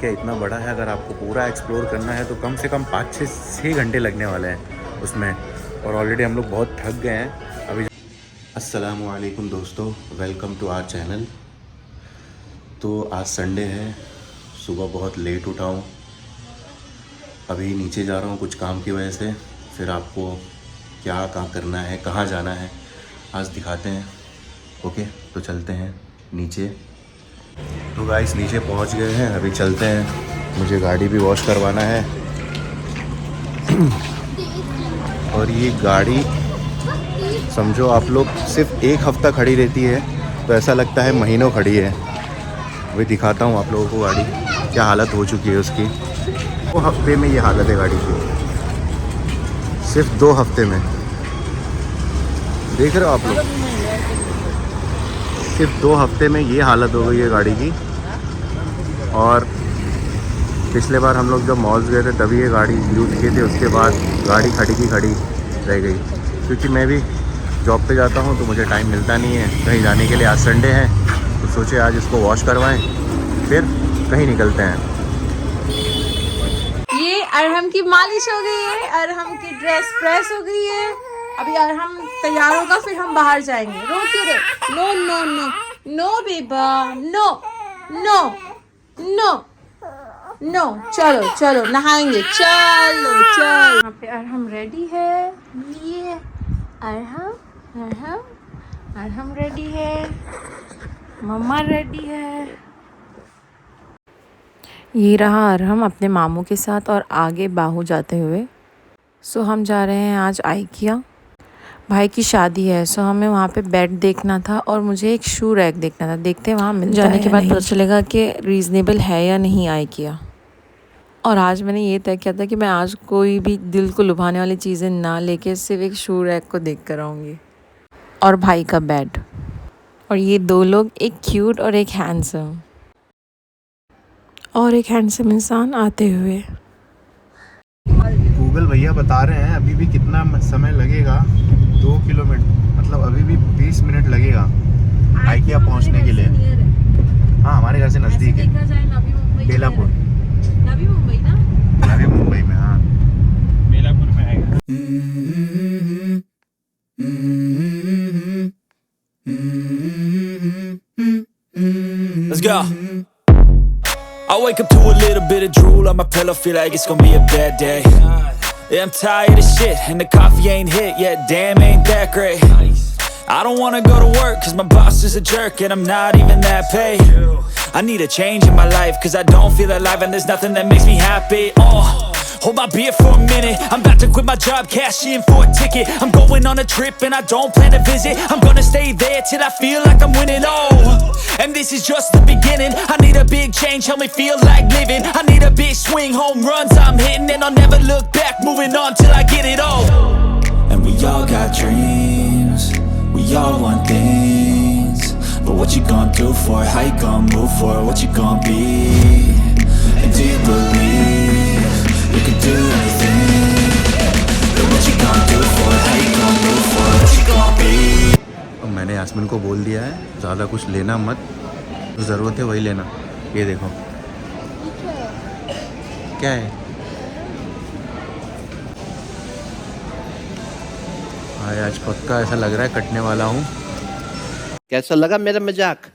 इतना बड़ा है, अगर आपको पूरा एक्सप्लोर करना है तो कम से कम 5-6 घंटे लगने वाले हैं उसमें, और ऑलरेडी हम लोग बहुत थक गए हैं अभी। अस्सलामु अलैकुम दोस्तों, वेलकम टू आवर चैनल। तो आज संडे है, सुबह बहुत लेट उठा हूँ, अभी नीचे जा रहा हूँ कुछ काम की वजह से। फिर आपको क्या काम करना है, कहाँ जाना है, आज दिखाते हैं। ओके, तो चलते हैं नीचे। तो गाइस नीचे पहुंच गए हैं, अभी चलते हैं, मुझे गाड़ी भी वॉश करवाना है। और ये गाड़ी समझो आप लोग सिर्फ 1 हफ़्ता खड़ी रहती है, तो ऐसा लगता है महीनों खड़ी है। अभी दिखाता हूँ आप लोगों को गाड़ी क्या हालत हो चुकी है उसकी। 2 हफ्ते में ये हालत है गाड़ी की, सिर्फ 2 हफ्ते में। देख रहे हो आप लोग, सिर्फ 2 हफ्ते में ये हालत हो गई है गाड़ी की। और पिछले बार हम लोग जब मॉल्स गए थे तभी ये गाड़ी यूज़ किए थे, उसके बाद गाड़ी खड़ी की खड़ी रह गई। क्योंकि मैं भी जॉब पे जाता हूँ तो मुझे टाइम मिलता नहीं है कहीं जाने के लिए। आज संडे है तो सोचे आज इसको वॉश करवाएं, फिर कहीं निकलते हैं। ये अरहम की मालिश हो गई है, अरहम की ड्रेस प्रेस हो गई है। अभी अरहम तैयार होगा, फिर हम बाहर जाएंगे। रो क्यों रहे? नो नो नो नो बेबा, नो नो नो नो, चलो चलो नहाएंगे, चलो चलो। यहाँ पे अरहम रेडी है, ये अरहम अरहम अरहम रेडी है, मम्मा रेडी है। ये रहा अरहम अपने मामू के साथ और आगे बाहू जाते हुए। सो हम जा रहे हैं आज आइकिया, भाई की शादी है। सो हमें वहाँ पे बेड देखना था और मुझे एक शू रैक देखना था। देखते हैं वहाँ मिल जाने के बाद पता चलेगा कि रीज़नेबल है या नहीं आइकिया। और आज मैंने ये तय किया था कि मैं आज कोई भी दिल को लुभाने वाली चीज़ें ना लेके सिर्फ एक शू रैक को देख कर आऊँगी और भाई का बेड। और ये 2 लोग, एक क्यूट और एक हैंडसम इंसान आते हुए। गूगल भैया बता रहे हैं अभी भी कितना समय लगेगा, 2 किलोमीटर मतलब अभी भी 20 मिनट लगेगा आइकिया पहुंचने के लिए। हाँ, हमारे घर से नज़दीक है, बेलापुर, नवी मुंबई ना, नवी मुंबई में। हाँ, बेलापुर में आएगा। Let's go. I wake up to a little bit of drool on my pillow, feel like it's gonna be a bad day. Yeah, I'm tired of shit and the coffee ain't hit yet, damn ain't that great. I don't wanna go to work cause my boss is a jerk and I'm not even that paid. I need a change in my life cause I don't feel alive and there's nothing that makes me happy. Hold my beer for a minute, I'm about to quit my job, cash in for a ticket. I'm going on a trip and I don't plan to visit. I'm gonna stay there till I feel like I'm winning, and this is just the beginning. I need a big change, help me feel like living. I need a big swing, home runs I'm hitting, and I'll never look back, moving on till I get it all. And we all got dreams, we all want things, but what you gonna do for it? How you gonna move for it? What you gonna be? And do you believe you can do anything? But what you gonna do for it? How you gonna move for it? What you gonna be? अब मैंने यास्मीन को बोल दिया है ज़्यादा कुछ लेना मत, जो ज़रूरत है वही लेना। ये देखो क्या है। हाँ, आज पक्का ऐसा लग रहा है कटने वाला हूँ। कैसा लगा मेरा मजाक?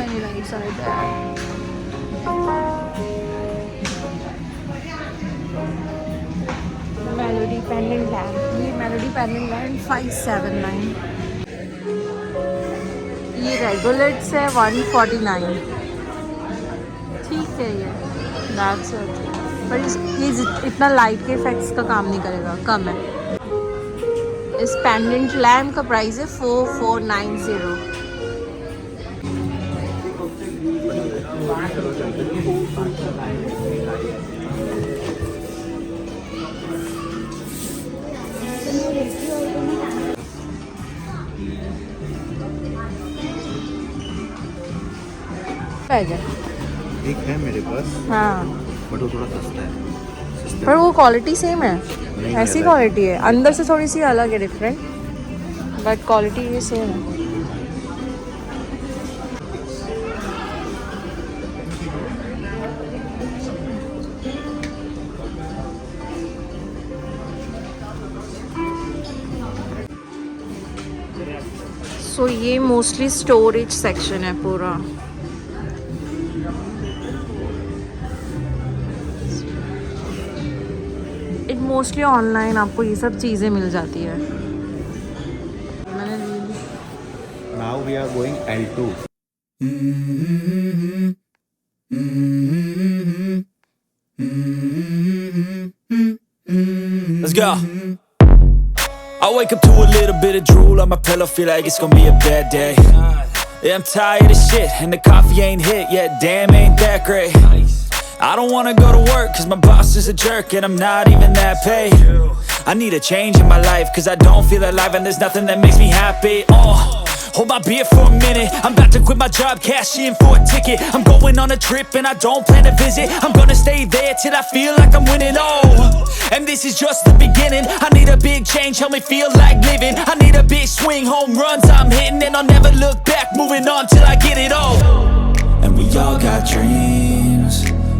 many lights are there. Melody pendant lamp. ये melody pendant lamp 579. ये रेगुलेट्स है 149. ठीक है ये. That's it. पर ये इतना लाइट के इफेक्ट्स का काम नहीं करेगा, कम है. इस पेंडेंट लैम्प का प्राइस है 4490. एक है मेरे पास, हाँ, बट वो थोड़ा सस्ता है. पर वो क्वालिटी सेम है. ऐसी अलग। क्वालिटी है, अंदर से थोड़ी सी अलग है, डिफरेंट, बट क्वालिटी ये सेम है. सो ये मोस्टली स्टोरेज सेक्शन है पूरा. इट मोस्टली ऑनलाइन आपको ये सब चीज़ें मिल जाती है. मैंने ली. Now we are going L2. Let's go. I wake up to a little bit of drool on my pillow, feel like it's gonna be a bad day. Yeah, I'm tired of shit, and the coffee ain't hit yet, damn ain't that great. I don't wanna go to work, cause my boss is a jerk, and I'm not even that paid. I need a change in my life, cause I don't feel alive, and there's nothing that makes me happy. Hold my beer for a minute, I'm about to quit my job, cash in for a ticket. I'm going on a trip and I don't plan to visit. I'm gonna stay there till I feel like I'm winning, oh. And this is just the beginning, I need a big change, help me feel like living. I need a big swing, home runs I'm hitting, and I'll never look back, moving on till I get it all. And we all got dreams,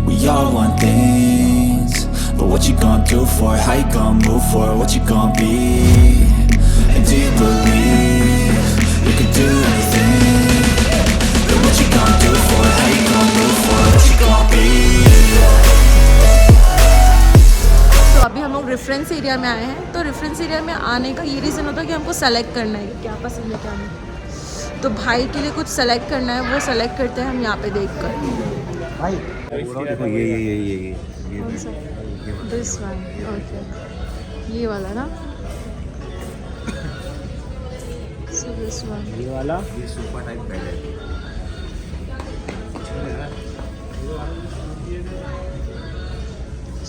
we all want things, but what you gonna do for it? How you gonna move for it? What you gonna be? And do you believe you could do anything? But what you gonna do for it? How you gonna move for it? What you gonna be? तो अभी हम लोग reference area में आए हैं. तो reference area में आने का ये रीज़न होता है कि हमको सेलेक्ट करना है कि क्या पसंद है क्या नहीं. तो भाई के लिए कुछ सेलेक्ट करना है, वो सेलेक्ट करते हैं हम यहाँ पे देख कर. देखो ये दिस वन. ओके, ये वाला ना. So this one. ये वाला, ये सोफा टाइप बेड है.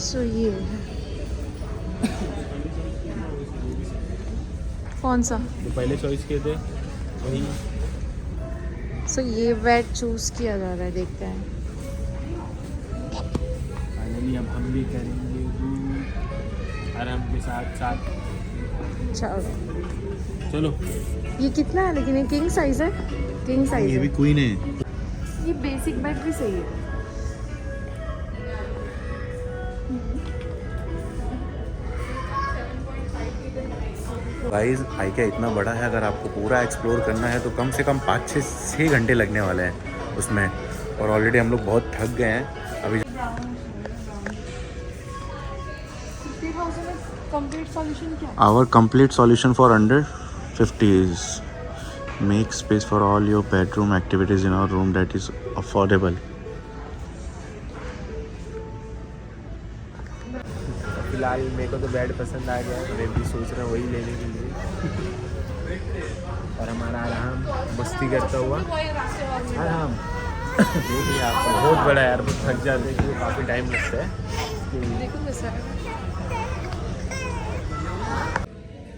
सो ये है. कौन सा? जो पहले चॉइस किए थे वही. सो ये बेड चूज किया जा रहा है, देखते हैं. फाइनली अब हम भी करेंगे आराम के साथ साथ. चलो. ये कितना है लेकिन? ये किंग साइज है. किंग साइज ये है. भी क्वीन है. ये बेसिक बेड भी सही है. गाइस IKEA इतना बड़ा है, अगर आपको पूरा एक्सप्लोर करना है तो कम से कम 5-6 घंटे लगने वाले हैं उसमें. और ऑलरेडी हम लोग बहुत थक गए हैं अभी. कंप्लीट सॉल्यूशन क्या है? Our complete solution for under 50 is make space for all your bedroom activities in our room that is affordable. फिलहाल मेरे को तो बेड पसंद आ गया, मैं भी सोच रहा हूँ वही लेने के लिए. और हमारा आराम मस्ती करता हुआ आराम देखिए आपको बहुत बड़ा है यार, बहुत थक जाते हैं क्योंकि काफ़ी टाइम लगता है. देखो कैसा है.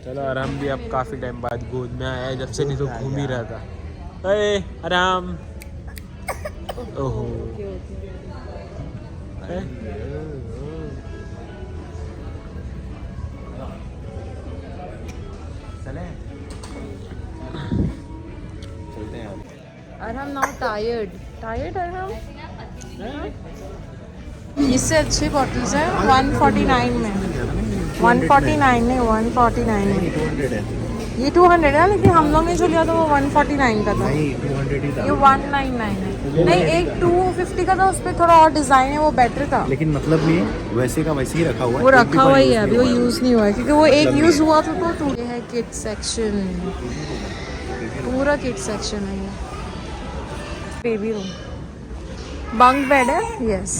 चलो आराम भी अब काफ़ी टाइम बाद गोद में आया है, जब से नहीं तो घूम ही रहा था. अरे आराम. ओहो. चलते हैं. Arham now tired. Tired Arham? इससे अच्छी बॉटल्स हैं 149 में. 149 नहीं 149 में. 200 है. ये 200 है, लेकिन हम लोग ने जो लिया था वो 149 का था। नहीं 200 ही था। ये 199 है। नहीं, एक 250 का था, उस पर थोड़ा और डिजाइन है, वो बेटर था। लेकिन मतलब नहीं है, वैसे का वैसे ही रखा हुआ है। वो रखा हुआ ही है, अभी वो यूज नहीं हुआ है, क्योंकि वो एक यूज हुआ था तो टूटे है। किड सेक्शन, पूरा किड सेक्शन है ये। बेबी रूम, बंक बेड है। Yes,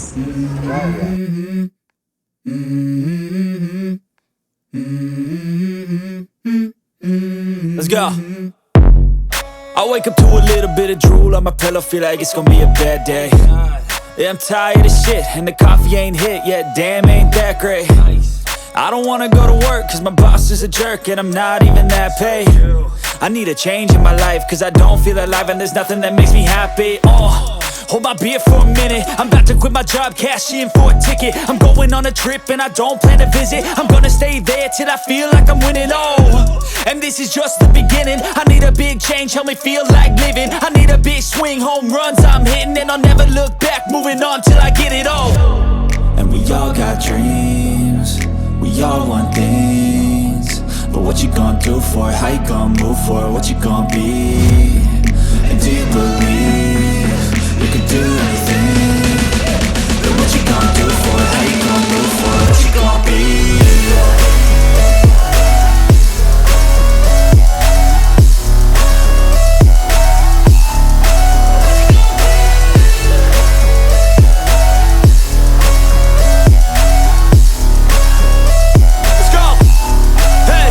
Let's go. I wake up to a little bit of drool on my pillow, feel like it's gonna be a bad day. Yeah, I'm tired of shit, and the coffee ain't hit yet, damn, ain't that great. I don't wanna go to work, cause my boss is a jerk, and I'm not even that paid. I need a change in my life, cause I don't feel alive, and there's nothing that makes me happy. Hold my beer for a minute, I'm about to quit my job, cash in for a ticket. I'm going on a trip and I don't plan to visit. I'm gonna stay there till I feel like I'm winning, and this is just the beginning. I need a big change, help me feel like living. I need a big swing, home runs I'm hitting, and I'll never look back, moving on till I get it all. And we all got dreams, we all want things, but what you gonna do for it? How you gonna move for it? What you gonna be? And do you believe you can do anything? But what you gonna do for it? How you gonna move for it? What you gonna be? Let's go! Hey!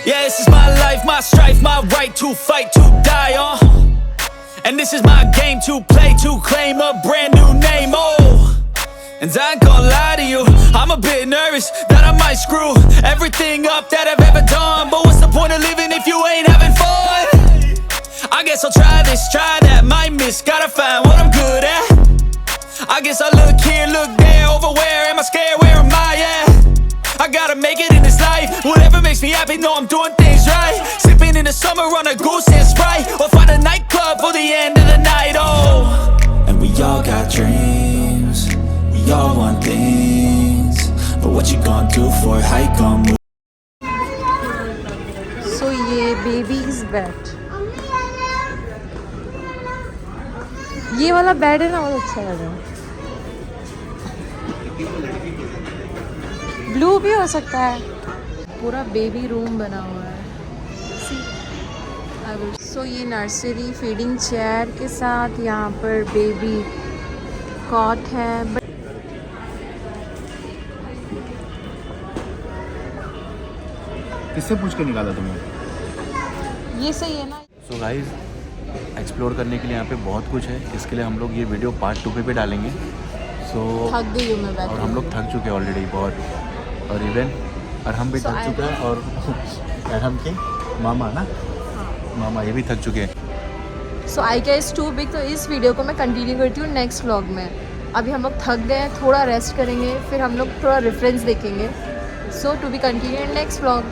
Yeah, this is my life, my strife, my right to fight, to die on. And this is my game to play, to claim a brand new name, And I ain't gonna lie to you, I'm a bit nervous that I might screw everything up that I've ever done. But what's the point of living if you ain't having fun? I guess I'll try this, try that, might miss, gotta find what I'm good at. I guess I look here, look there, over where am I scared, where am I at? I gotta make it in this life, whatever makes me happy, know I'm doing things right. Sipping in the summer on a goose and Sprite, or find a nightclub for the end of the night, And we all got dreams, we all want things, but what you gonna do for it? How you gonna move? सो ये babies bed, ये वाला bed है ना, बहुत अच्छा लग रहा है। ब्लू भी हो सकता है। पूरा बेबी रूम बना हुआ है। सो ये नर्सरी फीडिंग चेयर के साथ यहाँ पर बेबी कॉट है। किससे पूछ के निकाला तुमने? ये सही है ना। सो गाइस, एक्सप्लोर करने के लिए यहाँ पे बहुत कुछ है, इसके लिए हम लोग ये वीडियो पार्ट 2 पे डालेंगे। सो थक गई हूँ मैं बैठ और हम लोग थक चुके हैं ऑलरेडी बहुत, और इवन अरहम भी थक चुका है, और अरहम के मामा ना, मामा ये भी थक चुके हैं। सो IKEA इज़ टू बिग। तो इस वीडियो को मैं कंटिन्यू करती हूँ नेक्स्ट व्लॉग में। अभी हम लोग थक गए हैं, थोड़ा रेस्ट करेंगे, फिर हम लोग थोड़ा रेफरेंस देखेंगे। So to be continue in next vlog.